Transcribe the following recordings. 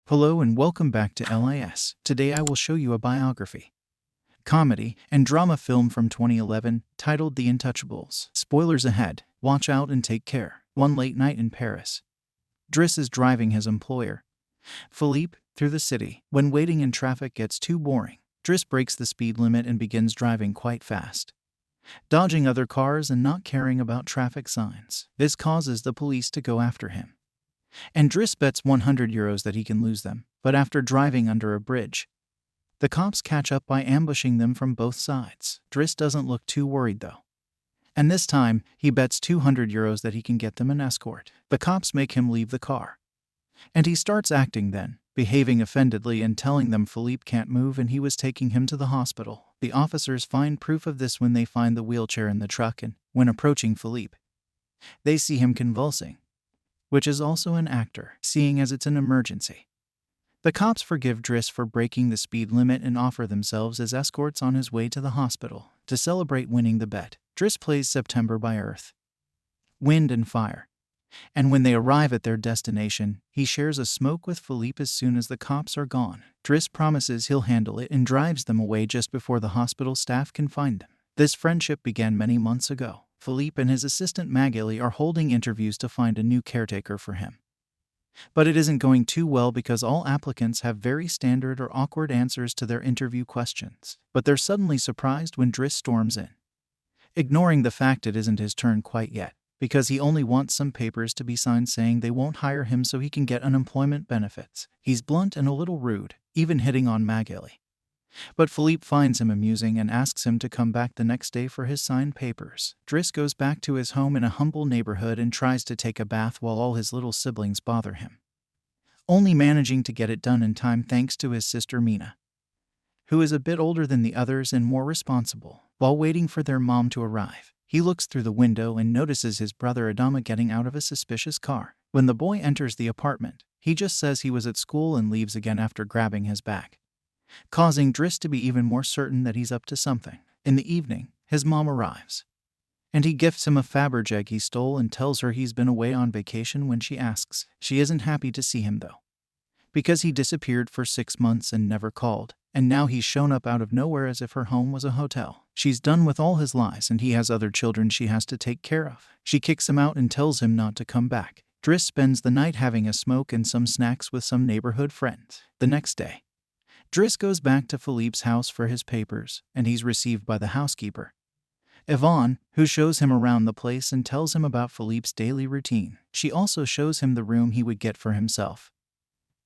Hello and welcome back to LIS. Today I will show you a biography, comedy, and drama film from 2011 titled The Intouchables. Spoilers ahead. Watch out and take care. One late night in Paris. Driss is driving his employer, Philippe, through the city. When waiting in traffic gets too boring, Driss breaks the speed limit and begins driving quite fast, dodging other cars and not caring about traffic signs. This causes the police to go after him, and Driss bets €100 that he can lose them. But after driving under a bridge, the cops catch up by ambushing them from both sides. Driss doesn't look too worried though, and this time he bets €200 that he can get them an escort. The cops make him leave the car, and he starts acting then, behaving offendedly and telling them Philippe can't move and he was taking him to the hospital. The officers find proof of this when they find the wheelchair in the truck, and when approaching Philippe, they see him convulsing, which is also an actor, seeing as it's an emergency. The cops forgive Driss for breaking the speed limit and offer themselves as escorts on his way to the hospital. To celebrate winning the bet, Driss plays September by Earth, Wind and Fire. And when they arrive at their destination, he shares a smoke with Philippe as soon as the cops are gone. Driss promises he'll handle it and drives them away just before the hospital staff can find them. This friendship began many months ago. Philippe and his assistant Magali are holding interviews to find a new caretaker for him. But it isn't going too well because all applicants have very standard or awkward answers to their interview questions. But they're suddenly surprised when Driss storms in, ignoring the fact it isn't his turn quite yet, because he only wants some papers to be signed saying they won't hire him so he can get unemployment benefits. He's blunt and a little rude, even hitting on Magali. But Philippe finds him amusing and asks him to come back the next day for his signed papers. Driss goes back to his home in a humble neighborhood and tries to take a bath while all his little siblings bother him, only managing to get it done in time thanks to his sister Mina, who is a bit older than the others and more responsible. While waiting for their mom to arrive, he looks through the window and notices his brother Adama getting out of a suspicious car. When the boy enters the apartment, he just says he was at school and leaves again after grabbing his bag, causing Driss to be even more certain that he's up to something. In the evening, his mom arrives, and he gifts him a Faberge egg he stole and tells her he's been away on vacation. When she asks, she isn't happy to see him though, because he disappeared for 6 months and never called, and now he's shown up out of nowhere as if her home was a hotel. She's done with all his lies and he has other children she has to take care of. She kicks him out and tells him not to come back. Driss spends the night having a smoke and some snacks with some neighborhood friends. The next day, Driss goes back to Philippe's house for his papers, and he's received by the housekeeper, Yvonne, who shows him around the place and tells him about Philippe's daily routine. She also shows him the room he would get for himself,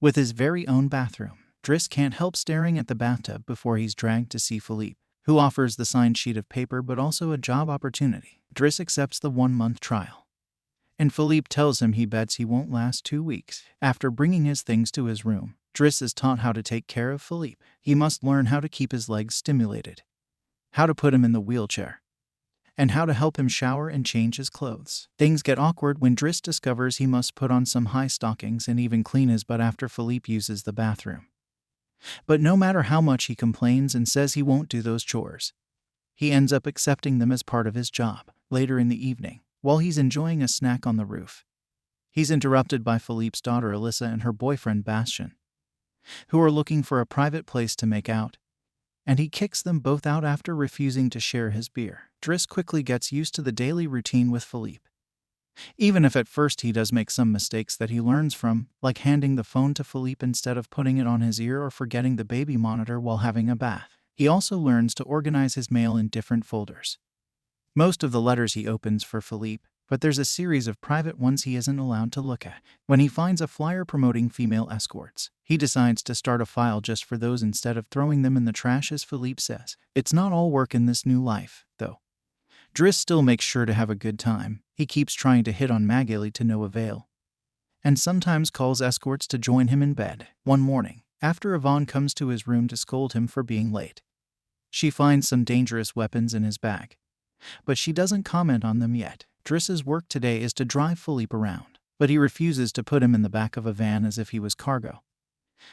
with his very own bathroom. Driss can't help staring at the bathtub before he's dragged to see Philippe, who offers the signed sheet of paper but also a job opportunity. Driss accepts the 1-month trial, and Philippe tells him he bets he won't last 2 weeks. After bringing his things to his room, Driss is taught how to take care of Philippe. He must learn how to keep his legs stimulated, how to put him in the wheelchair, and how to help him shower and change his clothes. Things get awkward when Driss discovers he must put on some high stockings and even clean his butt after Philippe uses the bathroom. But no matter how much he complains and says he won't do those chores, he ends up accepting them as part of his job. Later in the evening, while he's enjoying a snack on the roof, he's interrupted by Philippe's daughter Alyssa and her boyfriend Bastien, who are looking for a private place to make out, and he kicks them both out after refusing to share his beer. Driss quickly gets used to the daily routine with Philippe, even if at first he does make some mistakes that he learns from, like handing the phone to Philippe instead of putting it on his ear or forgetting the baby monitor while having a bath. He also learns to organize his mail in different folders. Most of the letters he opens for Philippe, but there's a series of private ones he isn't allowed to look at. When he finds a flyer promoting female escorts, he decides to start a file just for those instead of throwing them in the trash as Philippe says. It's not all work in this new life, though. Driss still makes sure to have a good time. He keeps trying to hit on Magali to no avail, and sometimes calls escorts to join him in bed. One morning, after Yvonne comes to his room to scold him for being late, she finds some dangerous weapons in his bag, but she doesn't comment on them yet. Driss's work today is to drive Philippe around, but he refuses to put him in the back of a van as if he was cargo.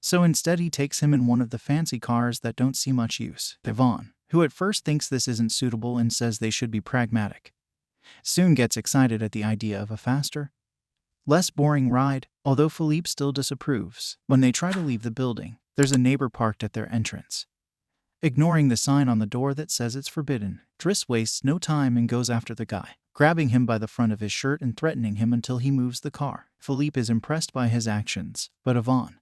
So instead he takes him in one of the fancy cars that don't see much use. Yvonne, who at first thinks this isn't suitable and says they should be pragmatic, soon gets excited at the idea of a faster, less boring ride, although Philippe still disapproves. When they try to leave the building, there's a neighbor parked at their entrance. Ignoring the sign on the door that says it's forbidden, Driss wastes no time and goes after the guy, grabbing him by the front of his shirt and threatening him until he moves the car. Philippe is impressed by his actions, but Yvonne,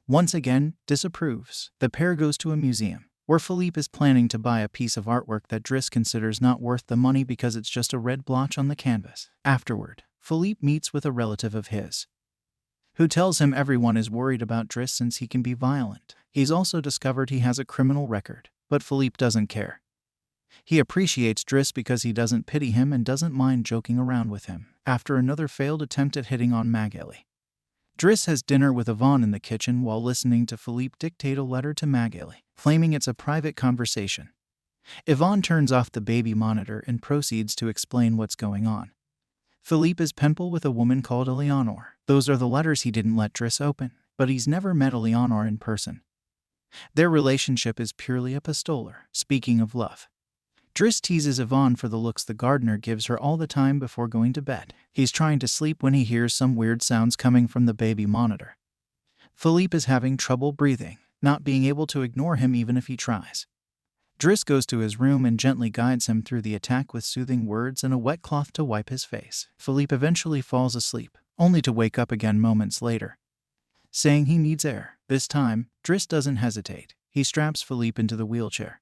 once again, disapproves. The pair goes to a museum, where Philippe is planning to buy a piece of artwork that Driss considers not worth the money because it's just a red blotch on the canvas. Afterward, Philippe meets with a relative of his, who tells him everyone is worried about Driss since he can be violent. He's also discovered he has a criminal record, but Philippe doesn't care. He appreciates Driss because he doesn't pity him and doesn't mind joking around with him. After another failed attempt at hitting on Magali, Driss has dinner with Yvonne in the kitchen while listening to Philippe dictate a letter to Magali, claiming it's a private conversation. Yvonne turns off the baby monitor and proceeds to explain what's going on. Philippe is pen pal with a woman called Eleanor. Those are the letters he didn't let Driss open, but he's never met Eleanor in person. Their relationship is purely epistolar. Speaking of love, Driss teases Yvonne for the looks the gardener gives her all the time before going to bed. He's trying to sleep when he hears some weird sounds coming from the baby monitor. Philippe is having trouble breathing, not being able to ignore him even if he tries. Driss goes to his room and gently guides him through the attack with soothing words and a wet cloth to wipe his face. Philippe eventually falls asleep, only to wake up again moments later, saying he needs air. This time, Driss doesn't hesitate. He straps Philippe into the wheelchair,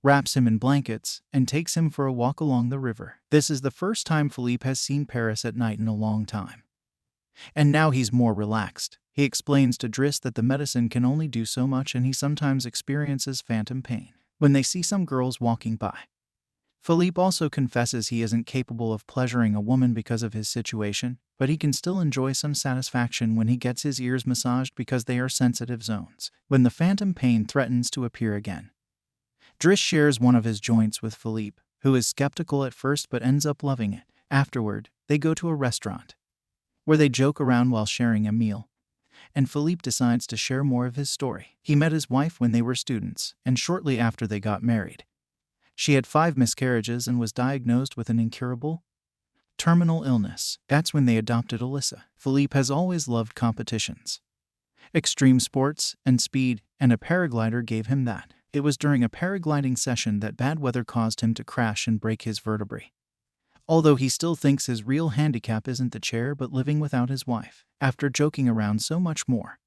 wraps him in blankets, and takes him for a walk along the river. This is the first time Philippe has seen Paris at night in a long time, and now he's more relaxed. He explains to Driss that the medicine can only do so much and he sometimes experiences phantom pain when they see some girls walking by. Philippe also confesses he isn't capable of pleasuring a woman because of his situation, but he can still enjoy some satisfaction when he gets his ears massaged because they are sensitive zones. When the phantom pain threatens to appear again, Driss shares one of his joints with Philippe, who is skeptical at first but ends up loving it. Afterward, they go to a restaurant, where they joke around while sharing a meal, and Philippe decides to share more of his story. He met his wife when they were students, and shortly after they got married, she had 5 miscarriages and was diagnosed with an incurable terminal illness. That's when they adopted Alyssa. Philippe has always loved competitions, extreme sports, and speed, and a paraglider gave him that. It was during a paragliding session that bad weather caused him to crash and break his vertebrae. Although he still thinks his real handicap isn't the chair but living without his wife. After joking around so much more,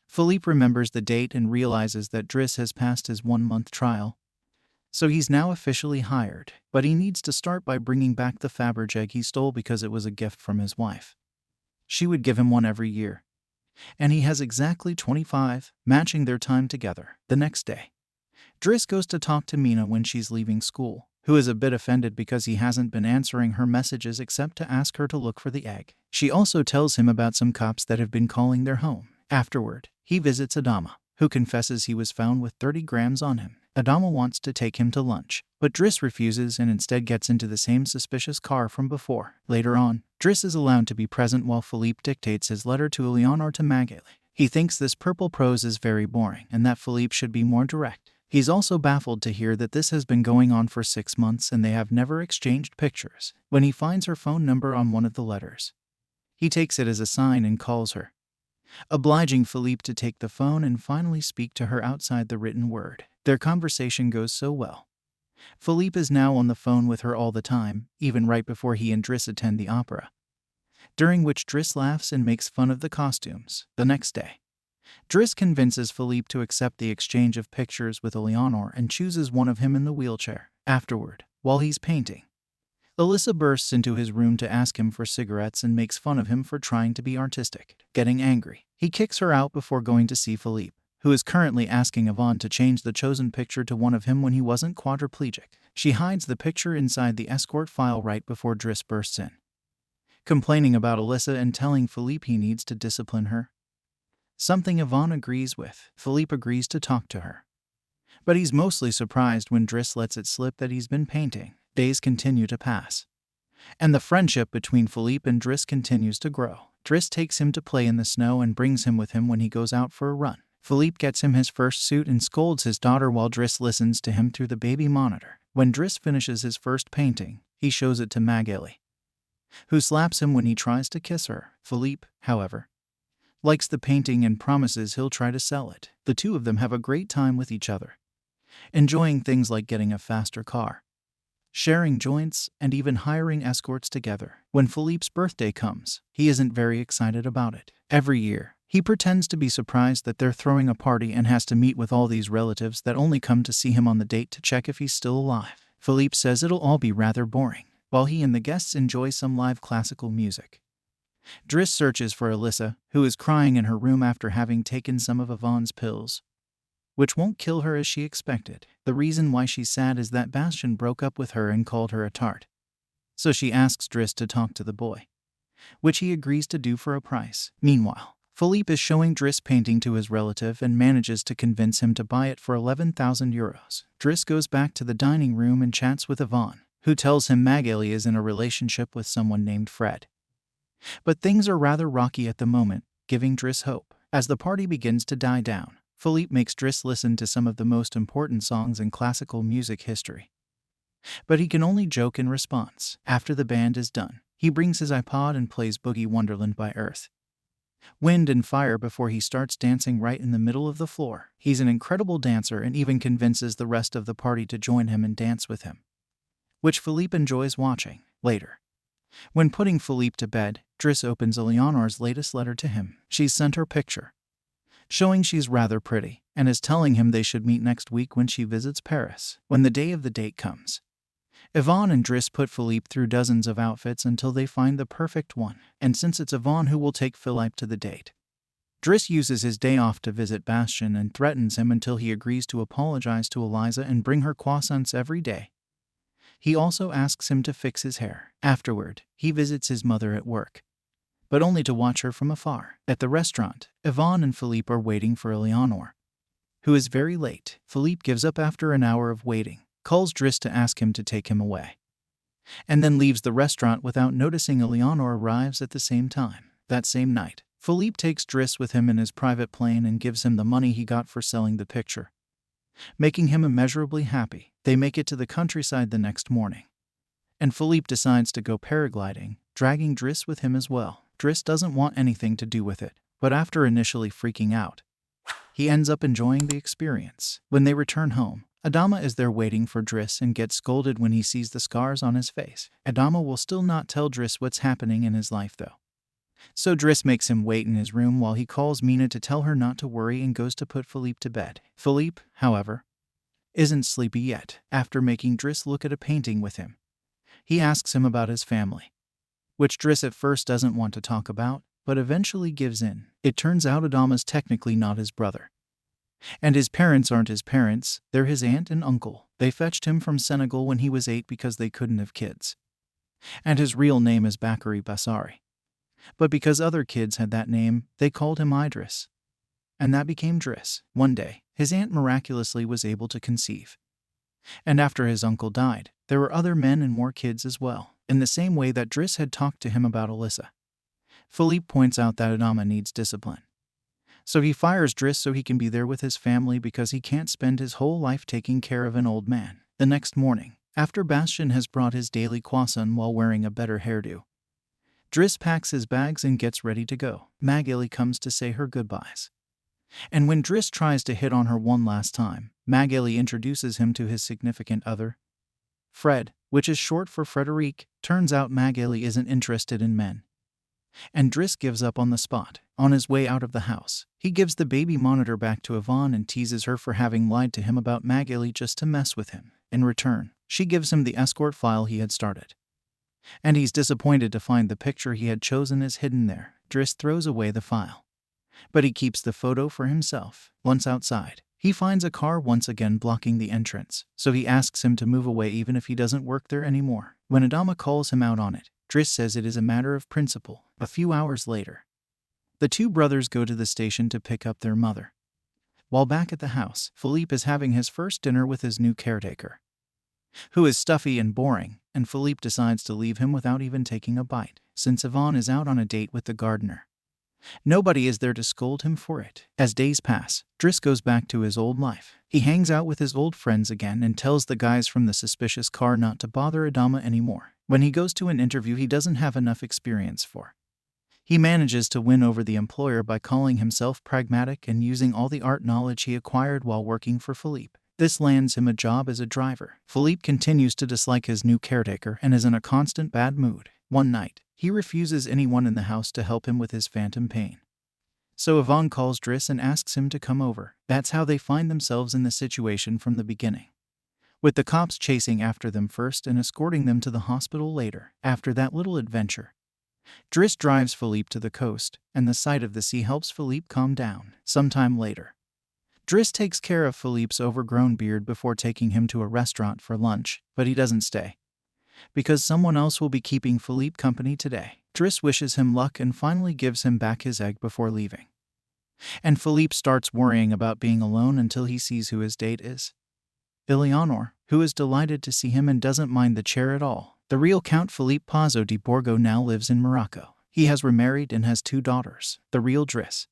Philippe remembers the date and realizes that Driss has passed his 1-month trial, so he's now officially hired. But he needs to start by bringing back the Fabergé egg he stole because it was a gift from his wife. She would give him one every year, and he has exactly 25, matching their time together. The next day, Driss goes to talk to Mina when she's leaving school, who is a bit offended because he hasn't been answering her messages except to ask her to look for the egg. She also tells him about some cops that have been calling their home. Afterward, he visits Adama, who confesses he was found with 30 grams on him. Adama wants to take him to lunch, but Driss refuses and instead gets into the same suspicious car from before. Later on, Driss is allowed to be present while Philippe dictates his letter to Eleanor to Magali. He thinks this purple prose is very boring and that Philippe should be more direct. He's also baffled to hear that this has been going on for 6 months and they have never exchanged pictures. When he finds her phone number on one of the letters, he takes it as a sign and calls her, obliging Philippe to take the phone and finally speak to her outside the written word. Their conversation goes so well. Philippe is now on the phone with her all the time, even right before he and Driss attend the opera, during which Driss laughs and makes fun of the costumes. The next day, Driss convinces Philippe to accept the exchange of pictures with Eleanor and chooses one of him in the wheelchair. Afterward, while he's painting, Alyssa bursts into his room to ask him for cigarettes and makes fun of him for trying to be artistic. Getting angry, he kicks her out before going to see Philippe, who is currently asking Yvonne to change the chosen picture to one of him when he wasn't quadriplegic. She hides the picture inside the escort file right before Driss bursts in, complaining about Alyssa and telling Philippe he needs to discipline her, something Yvonne agrees with. Philippe agrees to talk to her, but he's mostly surprised when Driss lets it slip that he's been painting. Days continue to pass, and the friendship between Philippe and Driss continues to grow. Driss takes him to play in the snow and brings him with him when he goes out for a run. Philippe gets him his first suit and scolds his daughter while Driss listens to him through the baby monitor. When Driss finishes his first painting, he shows it to Magali, who slaps him when he tries to kiss her. Philippe, however, likes the painting and promises he'll try to sell it. The two of them have a great time with each other, enjoying things like getting a faster car, sharing joints, and even hiring escorts together. When Philippe's birthday comes, he isn't very excited about it. Every year, he pretends to be surprised that they're throwing a party and has to meet with all these relatives that only come to see him on the date to check if he's still alive. Philippe says it'll all be rather boring, while he and the guests enjoy some live classical music. Driss searches for Alyssa, who is crying in her room after having taken some of Yvonne's pills, which won't kill her as she expected. The reason why she's sad is that Bastien broke up with her and called her a tart. So she asks Driss to talk to the boy, which he agrees to do for a price. Meanwhile, Philippe is showing Driss painting to his relative and manages to convince him to buy it for 11,000 euros. Driss goes back to the dining room and chats with Yvonne, who tells him Magali is in a relationship with someone named Fred. But things are rather rocky at the moment, giving Driss hope. As the party begins to die down, Philippe makes Driss listen to some of the most important songs in classical music history. But he can only joke in response. After the band is done, he brings his iPod and plays Boogie Wonderland by Earth, Wind and Fire before he starts dancing right in the middle of the floor. He's an incredible dancer and even convinces the rest of the party to join him and dance with him, which Philippe enjoys watching. Later, when putting Philippe to bed, Driss opens Eleanor's latest letter to him. She's sent her picture, showing she's rather pretty, and is telling him they should meet next week when she visits Paris. When the day of the date comes, Yvonne and Driss put Philippe through dozens of outfits until they find the perfect one. And since it's Yvonne who will take Philippe to the date, Driss uses his day off to visit Bastien and threatens him until he agrees to apologize to Eliza and bring her croissants every day. He also asks him to fix his hair. Afterward, he visits his mother at work, but only to watch her from afar. At the restaurant, Yvonne and Philippe are waiting for Eleanor, who is very late. Philippe gives up after an hour of waiting, calls Driss to ask him to take him away, and then leaves the restaurant without noticing Eleanor arrives at the same time. That same night, Philippe takes Driss with him in his private plane and gives him the money he got for selling the picture, making him immeasurably happy. They make it to the countryside the next morning, and Philippe decides to go paragliding, dragging Driss with him as well. Driss doesn't want anything to do with it, but after initially freaking out, he ends up enjoying the experience. When they return home, Adama is there waiting for Driss and gets scolded when he sees the scars on his face. Adama will still not tell Driss what's happening in his life though, so Driss makes him wait in his room while he calls Mina to tell her not to worry and goes to put Philippe to bed. Philippe, however, isn't sleepy yet. After making Driss look at a painting with him, he asks him about his family, which Driss at first doesn't want to talk about, but eventually gives in. It turns out Adama's technically not his brother, and his parents aren't his parents, they're his aunt and uncle. They fetched him from Senegal when he was 8 because they couldn't have kids, and his real name is Bakary Bassari. But because other kids had that name, they called him Idris, and that became Driss. One day, his aunt miraculously was able to conceive, and after his uncle died, there were other men and more kids as well. In the same way that Driss had talked to him about Alyssa, Philippe points out that Adama needs discipline, so he fires Driss so he can be there with his family because he can't spend his whole life taking care of an old man. The next morning, after Bastien has brought his daily croissant while wearing a better hairdo, Driss packs his bags and gets ready to go. Magali comes to say her goodbyes, and when Driss tries to hit on her one last time, Magali introduces him to his significant other, Fred, which is short for Frederic. Turns out Magali isn't interested in men, and Driss gives up on the spot. On his way out of the house, he gives the baby monitor back to Yvonne and teases her for having lied to him about Magali just to mess with him. In return, she gives him the escort file he had started, and he's disappointed to find the picture he had chosen is hidden there. Driss throws away the file, but he keeps the photo for himself. Once outside, he finds a car once again blocking the entrance, so he asks him to move away even if he doesn't work there anymore. When Adama calls him out on it, Driss says it is a matter of principle. A few hours later, the two brothers go to the station to pick up their mother. While back at the house, Philippe is having his first dinner with his new caretaker, who is stuffy and boring, and Philippe decides to leave him without even taking a bite. Since Yvonne is out on a date with the gardener, nobody is there to scold him for it. As days pass, Driss goes back to his old life. He hangs out with his old friends again and tells the guys from the suspicious car not to bother Adama anymore. When he goes to an interview he doesn't have enough experience for. He manages to win over the employer by calling himself pragmatic and using all the art knowledge he acquired while working for Philippe. This lands him a job as a driver. Philippe continues to dislike his new caretaker and is in a constant bad mood. One night, he refuses anyone in the house to help him with his phantom pain. So Yvonne calls Driss and asks him to come over. That's how they find themselves in the situation from the beginning, with the cops chasing after them first and escorting them to the hospital later. After that little adventure, Driss drives Philippe to the coast, and the sight of the sea helps Philippe calm down. Sometime later, Driss takes care of Philippe's overgrown beard before taking him to a restaurant for lunch, but he doesn't stay, because someone else will be keeping Philippe company today. Driss wishes him luck and finally gives him back his egg before leaving. And Philippe starts worrying about being alone until he sees who his date is. Eleonore, who is delighted to see him and doesn't mind the chair at all. The real Count Philippe Pazzo di Borgo now lives in Morocco. He has remarried and has 2 daughters. The real Driss,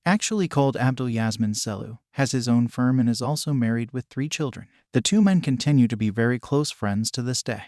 actually called Abdul Yasmin Selou, has his own firm and is also married with 3 children. The 2 men continue to be very close friends to this day.